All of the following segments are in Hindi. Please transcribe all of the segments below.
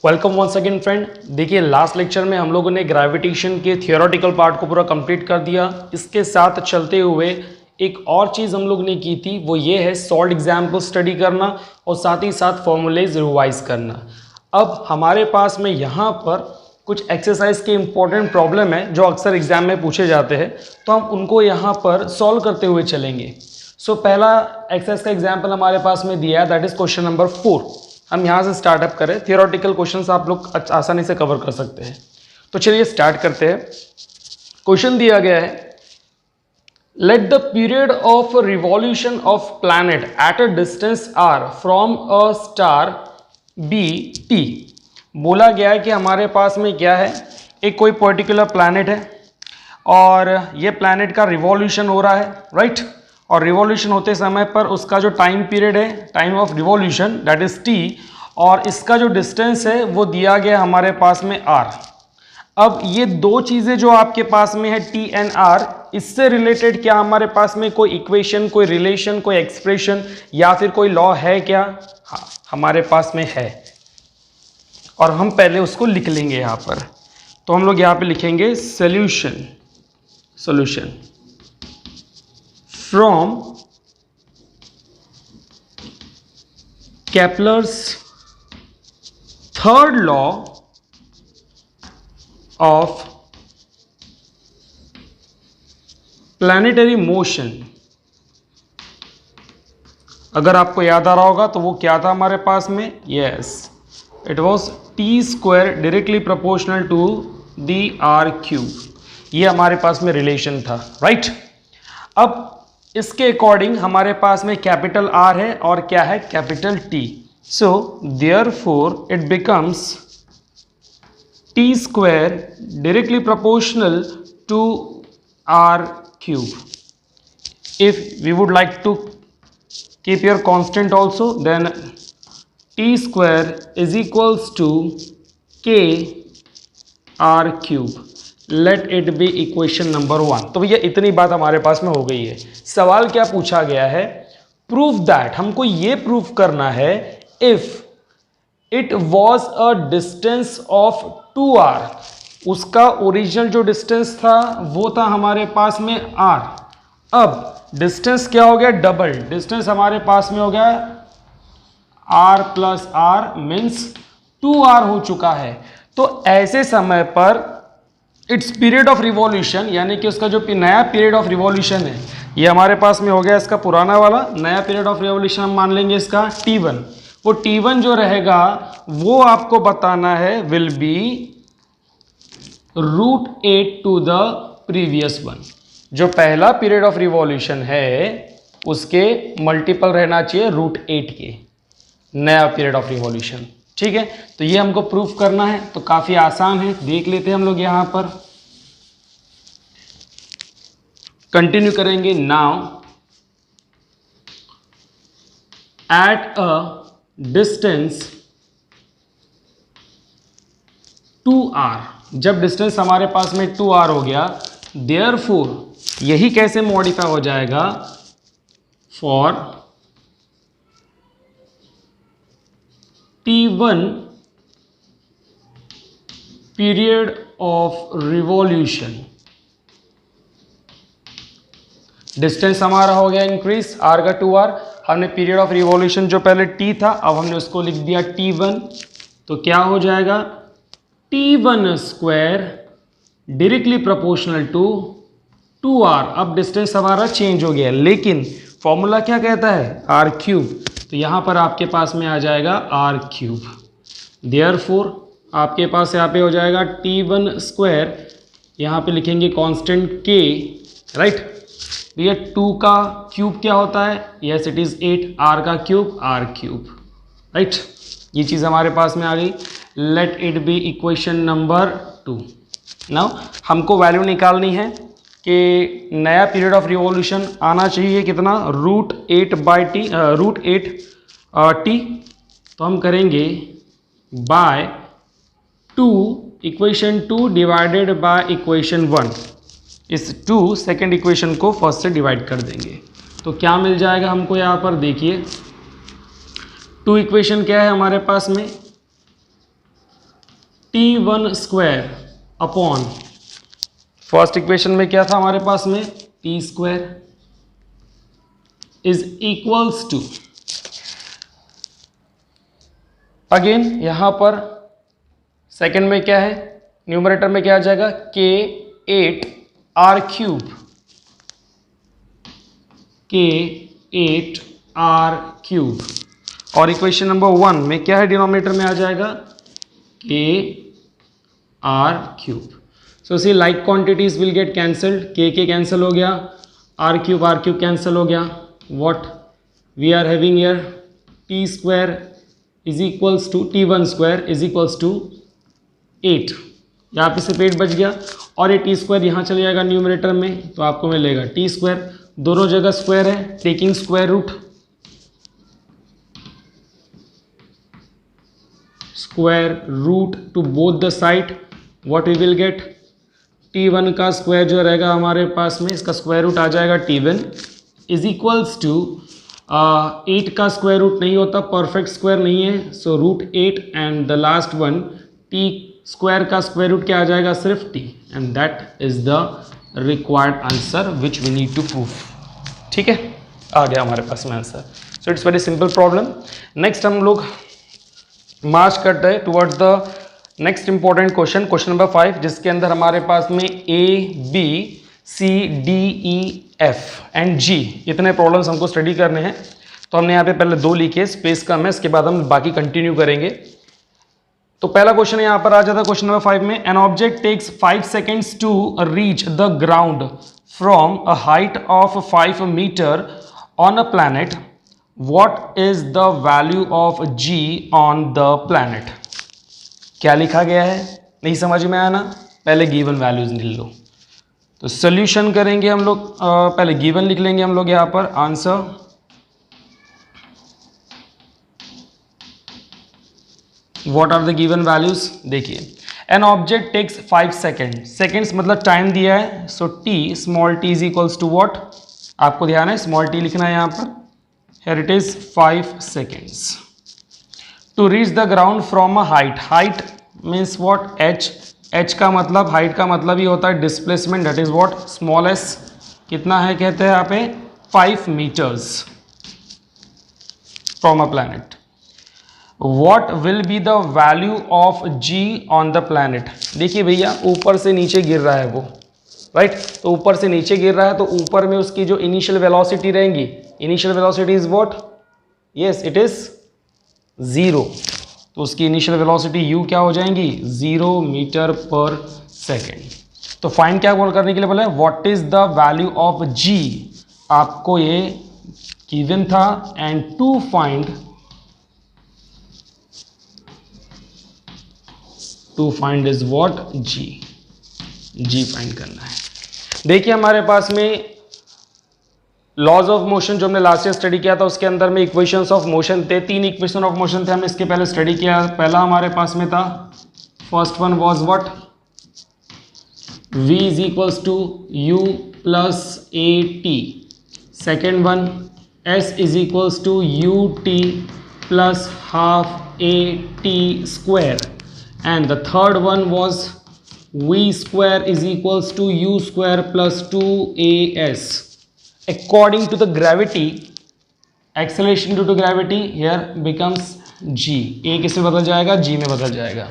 Welcome once again friend. देखिए लास्ट लेक्चर में हम लोगों ने ग्रेविटेशन के थियोरेटिकल पार्ट को पूरा कंप्लीट कर दिया। इसके साथ चलते हुए एक और चीज़ हम लोग ने की थी, वो ये है सॉल्व एग्जाम्पल स्टडी करना और साथ ही साथ फॉर्मूलेज रिवाइज करना। अब हमारे पास में यहाँ पर कुछ एक्सरसाइज के इंपॉर्टेंट प्रॉब्लम है जो अक्सर एग्जाम में पूछे जाते हैं, तो हम उनको यहाँ पर सॉल्व करते हुए चलेंगे। पहला एक्सरसाइज का एग्जाम्पल हमारे पास में दिया है, दैट इज क्वेश्चन नंबर 4। हम यहाँ से स्टार्टअप करें, थियोरेटिकल क्वेश्चंस आप लोग आसानी से कवर कर सकते हैं। तो चलिए स्टार्ट करते हैं। क्वेश्चन दिया गया है, let the period of revolution of planet at a distance R from a star be T. बोला गया है कि हमारे पास में क्या है, एक कोई पर्टिकुलर प्लैनेट है और ये प्लैनेट का रिवॉल्यूशन हो रहा है, राइट। और रिवॉल्यूशन होते समय पर उसका जो टाइम पीरियड है, time of revolution that is T, और इसका जो डिस्टेंस है वो दिया गया हमारे पास में आर। अब ये दो चीज़ें जो आपके पास में है टी एंड आर, इससे रिलेटेड क्या हमारे पास में कोई इक्वेशन, कोई रिलेशन, कोई एक्सप्रेशन या फिर कोई लॉ है क्या? हाँ, हमारे पास में है और हम पहले उसको लिख लेंगे यहाँ पर। तो हम लोग यहाँ पे लिखेंगे solution from Kepler's third law of planetary motion। अगर आपको याद आ रहा होगा तो वो क्या था हमारे पास में? Yes, it was T square directly proportional to the R cube. ये हमारे पास में रिलेशन था, राइट। अब इसके अकॉर्डिंग हमारे पास में कैपिटल आर है और क्या है? Capital T. So therefore it becomes T square directly proportional to R cube. If we would like to keep your constant also, then T square is equals to K R cube. Let it be equation number 1। तो भैया इतनी बात हमारे पास में हो गई है। सवाल क्या पूछा गया है? प्रूव दैट, हमको ये प्रूव करना है if it was a distance of 2r, उसका ओरिजिनल जो डिस्टेंस था वो था हमारे पास में r। अब डिस्टेंस क्या हो गया? डबल डिस्टेंस हमारे पास में हो गया r plus r means 2r हो चुका है। तो ऐसे समय पर इट्स पीरियड ऑफ रिवॉल्यूशन, यानी कि उसका जो नया पीरियड ऑफ रिवॉल्यूशन है, ये हमारे पास में हो गया इसका पुराना वाला। नया पीरियड ऑफ रिवॉल्यूशन हम मान लेंगे इसका t1। वो t1 जो रहेगा वो आपको बताना है will be √8 to the previous one. जो पहला पीरियड ऑफ रिवॉल्यूशन है उसके मल्टीपल रहना चाहिए √8 के, नया पीरियड ऑफ रिवॉल्यूशन, ठीक है। तो ये हमको प्रूफ करना है, तो काफी आसान है, देख लेते हैं हम लोग यहां पर। कंटिन्यू करेंगे। Now at a distance 2r, जब डिस्टेंस हमारे पास में 2r हो गया, देयरफॉर यही कैसे मॉडिफाई हो जाएगा? For t1 period of revolution, distance हमारा हो गया इंक्रीज, r का 2r, हमने पीरियड ऑफ रिवॉल्यूशन जो पहले t था अब हमने उसको लिख दिया t1। तो क्या हो जाएगा? t1 square directly proportional to 2r। अब डिस्टेंस हमारा चेंज हो गया, लेकिन फॉर्मूला क्या कहता है? r cube. तो यहाँ पर आपके पास में आ जाएगा आर क्यूब। देयरफॉर आपके पास यहाँ पे हो जाएगा t1 स्क्वायर, यहाँ पे लिखेंगे कांस्टेंट k, राइट। भैया 2 का क्यूब क्या होता है? यस इट इज 8, r का क्यूब r क्यूब, राइट। ये चीज़ हमारे पास में आ गई। Late it be equation number 2। Now हमको वैल्यू निकालनी है कि नया पीरियड ऑफ रिवॉल्यूशन आना चाहिए कितना? √8 तो हम करेंगे by 2, equation 2 divided by equation 1। इस 2 सेकेंड इक्वेशन को फर्स्ट से डिवाइड कर देंगे तो क्या मिल जाएगा हमको? यहाँ पर देखिए 2 इक्वेशन क्या है हमारे पास में? t1 square upon, first equation में क्या था हमारे पास में, T square is equals to, again यहां पर सेकंड में क्या है, न्यूमरेटर में क्या आ जाएगा, k8 r cube, k8 r cube, और इक्वेशन नंबर 1 में क्या है, डिनोमिनेटर में आ जाएगा k r cube. So see like quantities will get cancelled, k cancel हो गया, r क्यूब कैंसिल हो गया. What we are having here, t square is equals to t1 square is equals to 8, यहाँ पे सिर्फ 8 बच गया, और ये टी स्क्वायर यहाँ चले जाएगा न्यूमरेटर में, तो आपको मिलेगा टी स्क्वायर, दोनों जगह स्क्वायर है, taking square root to both the side, what we will get, t1 का स्क्वायर जो रहेगा हमारे पास में, इसका स्क्वायर रूट आ जाएगा t1 इज इक्वल्स टू 8 का स्क्वायर रूट नहीं होता, परफेक्ट स्क्वायर नहीं है, so root 8 and the last one t square का स्क्वायर रूट क्या आ जाएगा, सिर्फ t, and that is the required answer which we need to prove. ठीक है, आ गया हमारे पास में answer. So it's very simple problem. Next हम लोग मार्च करते हैं towards the next important question, question number 5, जिसके अंदर हमारे पास में a b c d e f and g इतने प्रॉब्लम्स हमको स्टडी करने हैं. तो हमने यहाँ पे पहले 2 लिखे, स्पेस कम है, इसके बाद हम बाकी कंटिन्यू करेंगे. तो पहला क्वेश्चन यहाँ पर आ जाता है क्वेश्चन नंबर 5 में, an object takes 5 seconds to reach the ground from a height of 5 metre on a planet, what is the value of g on the planet. क्या लिखा गया है, नहीं समझ में आया ना, पहले गिवन वैल्यूज लिख लो. तो सोल्यूशन करेंगे हम लोग, पहले गिवन लिख लेंगे हम लोग यहाँ पर, answer what are the given values. देखिए, an object takes 5 second, seconds मतलब टाइम दिया है, so T small T is equals to what, आपको ध्यान है स्मॉल टी लिखना है यहाँ पर, here it is 5 seconds to reach the ground from a height. Height means what, h का मतलब, हाइट का मतलब ही होता है displacement, that is what, small s कितना है, कहते हैं यहाँ पे 5 metres from a planet. What will be the value of g on the planet. देखिए भैया, ऊपर से नीचे गिर रहा है वो, राइट, तो ऊपर से नीचे गिर रहा है, तो ऊपर में उसकी जो इनिशियल वेलोसिटी रहेंगी, initial velocity is what, yes it is 0, तो उसकी इनिशियल वेलोसिटी u क्या हो जाएंगी, 0 मीटर पर सेकेंड. तो फाइंड क्या करने के लिए बोला है, what is the value of g, आपको ये गिवन था, and to find is what, g find करना है. देखिए हमारे पास में लॉज ऑफ मोशन जो हमने लास्ट ईयर स्टडी किया था, उसके अंदर में इक्वेशंस ऑफ मोशन थे, 3 इक्वेशन ऑफ मोशन थे, हमने इसके पहले स्टडी किया. पहला हमारे पास में था, first one was what, v is equals to u plus a t. Second one, s is equals to u t plus half a t square. And the third one was v square is equals to u square plus 2as. According to the gravity, acceleration due to gravity here becomes g. a किस में बदल जाएगा, g में बदल जाएगा.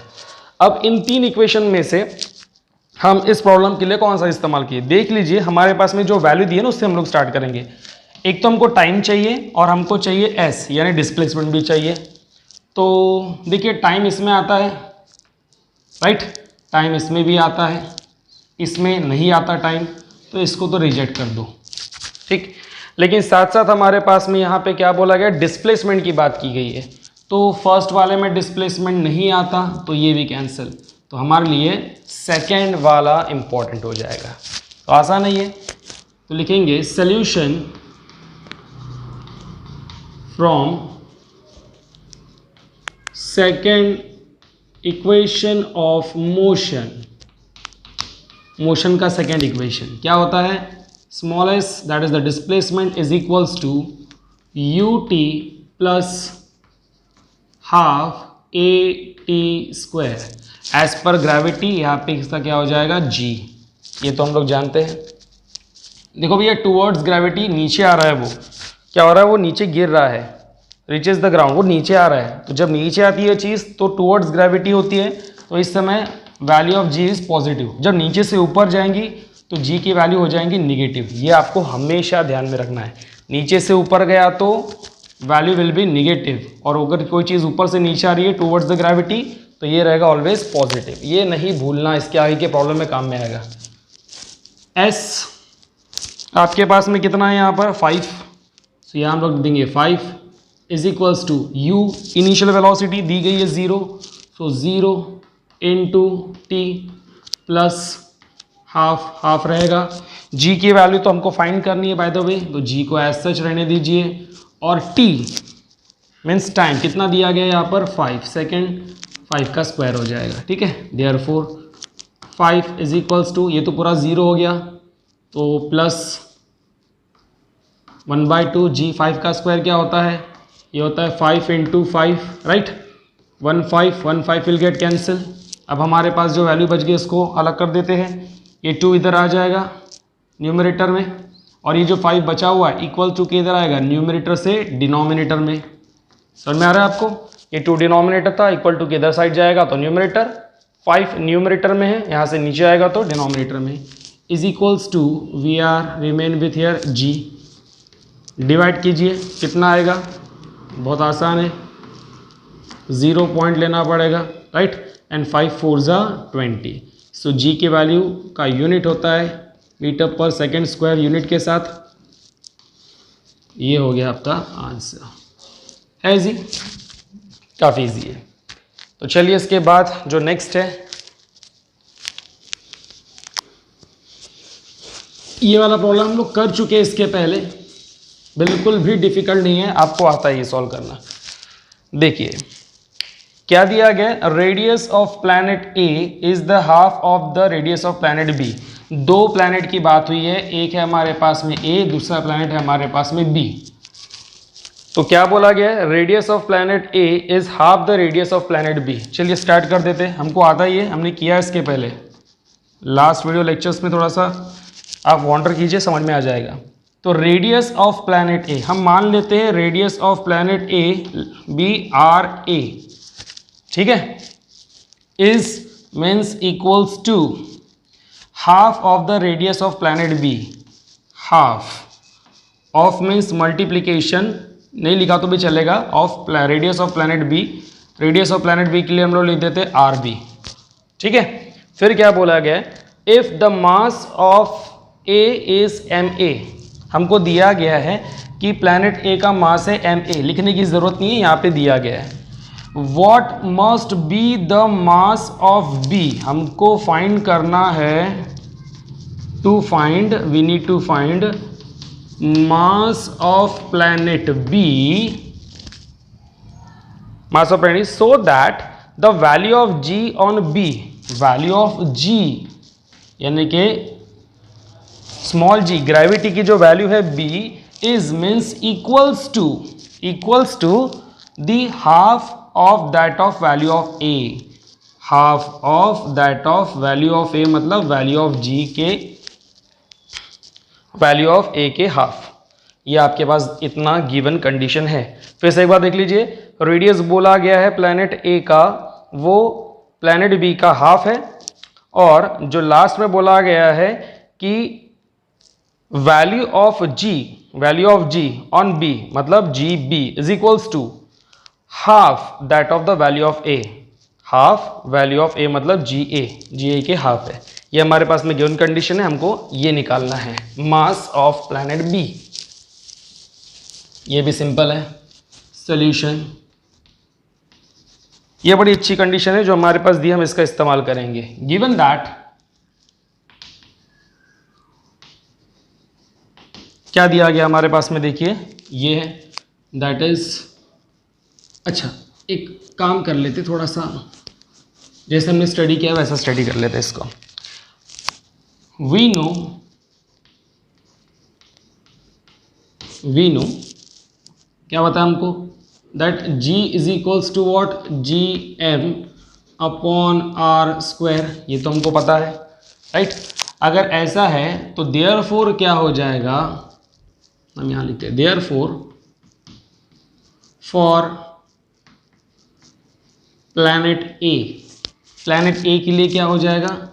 अब इन 3 इक्वेशन में से हम इस प्रॉब्लम के लिए कौन सा इस्तेमाल किए, देख लीजिए. हमारे पास में जो वैल्यू दी है ना, उससे हम लोग स्टार्ट करेंगे. एक तो हमको टाइम चाहिए और हमको चाहिए s यानी डिस्प्लेसमेंट भी चाहिए. तो देखिए टाइम इसमें आता है, राइट, टाइम इसमें भी आता है, इसमें नहीं आता टाइम, तो इसको तो रिजेक्ट कर दो, ठीक. लेकिन साथ साथ हमारे पास में यहाँ पे क्या बोला गया, डिस्प्लेसमेंट की बात की गई है. तो फर्स्ट वाले में डिस्प्लेसमेंट नहीं आता, तो ये भी कैंसिल. तो हमारे लिए सेकेंड वाला इंपॉर्टेंट हो जाएगा. तो आसान है ये, तो लिखेंगे solution from second equation of motion. Motion का सेकेंड इक्वेशन क्या होता है, small S that is the displacement is equals to U T plus half AT²। As पर ग्रेविटी यहाँ पे इसका क्या हो जाएगा g। ये तो हम लोग जानते हैं। देखो भैया टूवर्ड्स ग्रेविटी नीचे आ रहा है, वो क्या हो रहा है, वो नीचे गिर रहा है, रीचेज द ग्राउंड, वो नीचे आ रहा है। तो जब नीचे आती है चीज़ तो टूवर्ड्स ग्रेविटी होती है, तो इस समय value of g is positive. जब नीचे से ऊपर जाएंगी तो g की वैल्यू हो जाएंगी निगेटिव। ये आपको हमेशा ध्यान में रखना है। नीचे से ऊपर गया तो वैल्यू विल बी निगेटिव, और अगर कोई चीज़ ऊपर से नीचे आ रही है टूवर्ड्स द ग्रेविटी तो ये रहेगा ऑलवेज पॉजिटिव। ये नहीं भूलना, इसके आगे के प्रॉब्लम में काम में आएगा। s आपके पास में कितना है यहाँ पर 5, तो यहाँ हम लोग देंगे 5 is equals to u, initial velocity दी गई है 0, so 0 into T plus half रहेगा। g की वैल्यू तो हमको फाइंड करनी है बाय द वे, तो g को एज सच रहने दीजिए, और t मीन्स टाइम कितना दिया गया है यहाँ पर 5 सेकेंड, 5 का स्क्वायर हो जाएगा, ठीक है। देयरफॉर 5 इज इक्वल्स टू, ये तो पूरा 0 हो गया, तो प्लस 1/2 g। 5 का स्क्वायर क्या होता है, ये होता है 5 into 5, right. 1 5 will get cancel. अब हमारे पास जो वैल्यू बच गई इसको अलग कर देते हैं, ये 2 इधर आ जाएगा न्यूमरेटर में, और ये जो 5 बचा हुआ है इक्वल टू के इधर आएगा न्यूमरेटर से डिनोमिनेटर में। समझ में आ रहा है आपको, ये 2 डिनोमिनेटर था, इक्वल टू के इधर साइड जाएगा तो न्यूमरेटर, 5 न्यूमरेटर में है, यहाँ से नीचे आएगा तो डिनोमिनेटर में, is equals to we are remain with here g। Divide कीजिए, कितना आएगा, बहुत आसान है, 0 पॉइंट लेना पड़ेगा, राइट, एंड 5 4 जा 20। सो g की वैल्यू का यूनिट होता है मीटर पर सेकेंड स्क्वायर यूनिट के साथ। ये हो गया आपका आंसर, है जी, काफ़ी ईजी है। तो चलिए इसके बाद जो नेक्स्ट है, ये वाला प्रॉब्लम हम लोग कर चुके हैं इसके पहले, बिल्कुल भी डिफिकल्ट नहीं है, आपको आता है ये सॉल्व करना। देखिए क्या दिया गया, radius of planet A is the half of the radius of planet B. दो प्लैनेट की बात हुई है, एक है हमारे पास में ए, दूसरा प्लैनेट है हमारे पास में बी। तो क्या बोला गया है, radius of planet A is half the radius of planet B. चलिए स्टार्ट कर देते हैं, हमको आता ही है, हमने किया इसके पहले लास्ट वीडियो लेक्चर्स में, थोड़ा सा आप वॉन्डर कीजिए, समझ में आ जाएगा। तो रेडियस ऑफ प्लैनेट ए, हम मान लेते हैं radius of planet A be R A, ठीक है, is means equals to half of the radius of planet B. Half of means multiplication, नहीं लिखा तो भी चलेगा, of radius of planet B. Radius of planet B के लिए हम लोग लिख देते आर बी, ठीक है। फिर क्या बोला गया, if the mass of A is M A, हमको दिया गया है कि प्लैनेट ए का मास है एम ए, लिखने की जरूरत नहीं है, यहाँ पे दिया गया है। What must be the mass of B, हमको फाइंड करना है, to find we need to find mass of planet B, mass of planet, so that the value of G on B, value of G यानी कि स्मॉल जी, ग्रेविटी की जो वैल्यू है B, is means equals to the half of that of value of A. Half of that of value of A मतलब वैल्यू ऑफ जी के वैल्यू ऑफ ए के हाफ। ये आपके पास इतना गिवन कंडीशन है। फिर से एक बार देख लीजिए, रेडियस बोला गया है प्लैनेट ए का, वो प्लैनेट बी का हाफ है, और जो लास्ट में बोला गया है कि value of G on B मतलब G B is equals to half that of the value of A. Half value of A मतलब जी ए के हाफ है। ये हमारे पास में गिवन कंडीशन है, हमको ये निकालना है मास ऑफ प्लैनेट बी। ये भी सिंपल है सॉल्यूशन। ये बड़ी अच्छी कंडीशन है जो हमारे पास दी, हम इसका इस्तेमाल करेंगे। गिवन दैट, क्या दिया गया हमारे पास में, देखिए ये है, दैट इज, अच्छा एक काम कर लेते, थोड़ा सा जैसे हमने स्टडी किया वैसा स्टडी कर लेते इसको। वी नो क्या बताया हमको, that g is equals to what, G M upon R square, ये तो हमको पता है, राइट। अगर ऐसा है तो देयरफॉर क्या हो जाएगा, हम यहाँ लिखते हैं therefore for planet A, planet A के लिए क्या हो जाएगा,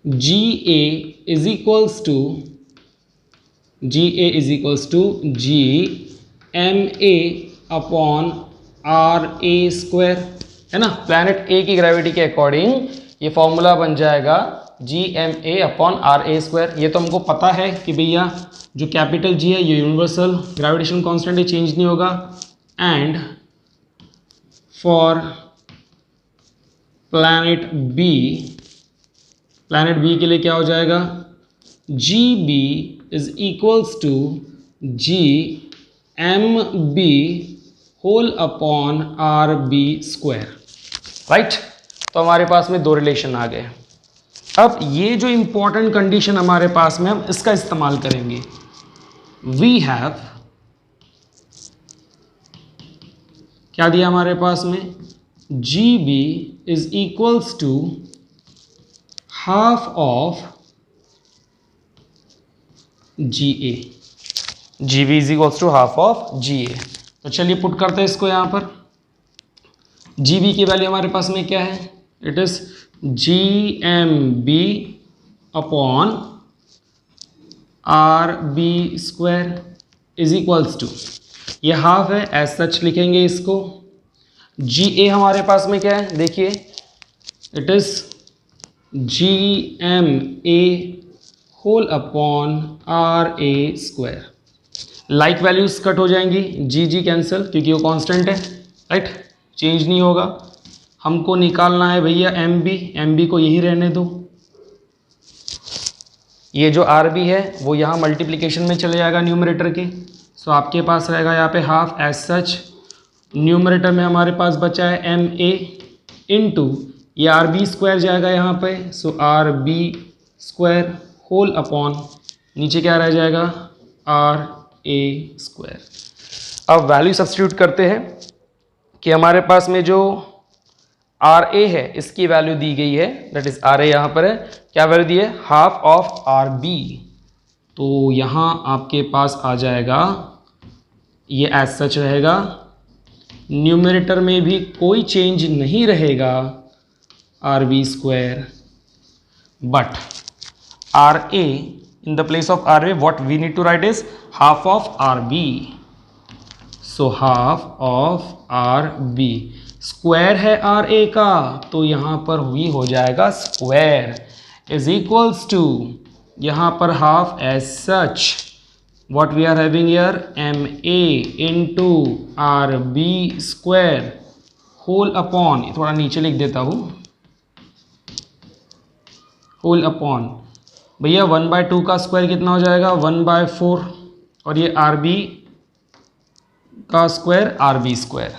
G A is equals to G M A upon R A square, है ना। प्लैनेट ए की ग्रेविटी के अकॉर्डिंग ये फॉर्मूला बन जाएगा G M A upon R A square. ये तो हमको पता है कि भैया जो कैपिटल जी है ये यूनिवर्सल ग्रेविटेशन कांस्टेंट है, चेंज नहीं होगा। एंड फॉर प्लैनेट बी के लिए क्या हो जाएगा, G B is equals to G M B whole upon R B square, right. तो हमारे पास में दो रिलेशन आ गए। अब ये जो इंपॉर्टेंट कंडीशन हमारे पास में, हम इसका इस्तेमाल करेंगे। वी हैव क्या दिया हमारे पास में, G B is equals to half of G A, G B is equals to half of G A. तो चलिए पुट करते हैं इसको यहाँ पर। जी बी की वैल्यू हमारे पास में क्या है, it is G M B upon R B square is equals to, ये हाफ है, एज सच लिखेंगे इसको। जी ए हमारे पास में क्या है, देखिए it is G M A whole upon R A square. Like values cut हो जाएंगी, जी जी कैंसिल, क्योंकि वो कांस्टेंट है, राइट, चेंज नहीं होगा। हमको निकालना है भैया एम बी को यही रहने दो। ये जो आर बी है वो यहाँ मल्टीप्लिकेशन में चले जाएगा न्यूमरेटर के। सो आपके पास रहेगा यहाँ पे हाफ, एज सच न्यूमरेटर में हमारे पास बचा है एम ए इंटू ये आर बी स्क्वायर जाएगा यहाँ पे। So R B square whole upon नीचे क्या रह जाएगा, आर ए स्क्वायर। अब वैल्यू सब्स्टिट्यूट करते हैं कि हमारे पास में जो आर ए है इसकी वैल्यू दी गई है, दैट इज आर ए यहाँ पर है, क्या वैल्यू दी है, हाफ ऑफ आर बी। तो यहाँ आपके पास आ जाएगा, ये एज सच रहेगा, न्यूमरेटर में भी कोई चेंज नहीं रहेगा, R B square, but R A in the place of RA what we need to write is half of RB. So half of RB, square है RA का तो यहाँ पर V हो जाएगा स्क्वायर इज इक्वल्स टू यहाँ पर half, as such what we are having here MA into RB square whole upon, थोड़ा नीचे लिख देता हूँ, होल अपॉन भैया 1/2 का स्क्वायर कितना हो जाएगा, 1/4, और ये आर बी का square R B square.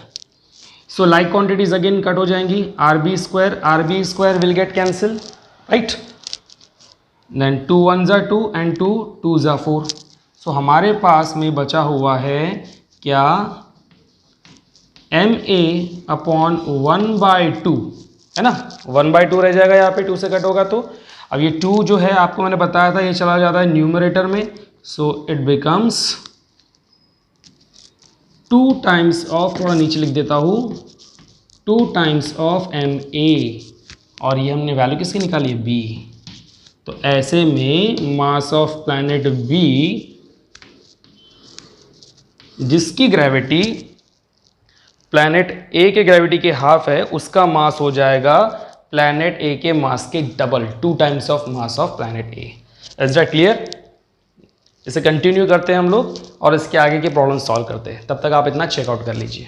So like quantities again cut हो जाएंगी, R B square will get cancel, right. Then 2 1 * 2 and 2 2 * 4। So हमारे पास में बचा हुआ है क्या, एम ए अपॉन 1/2, है ना, 1/2 रह जाएगा यहाँ पे, 2 से कट होगा तो। अब ये 2 जो है आपको मैंने बताया था ये चला जाता है न्यूमरेटर में, so it becomes 2 times of, थोड़ा नीचे लिख देता हूँ, 2 टाइम्स ऑफ एम ए, और ये हमने वैल्यू किसकी निकाली है, बी। तो ऐसे में मास ऑफ प्लैनेट बी जिसकी ग्रेविटी प्लैनेट ए के ग्रेविटी के हाफ है, उसका मास हो जाएगा प्लैनेट ए के मास के double, 2 times of mass of planet A. Is that clear? इसे कंटिन्यू करते हैं हम लोग और इसके आगे के प्रॉब्लम सॉल्व करते हैं, तब तक आप इतना चेकआउट कर लीजिए।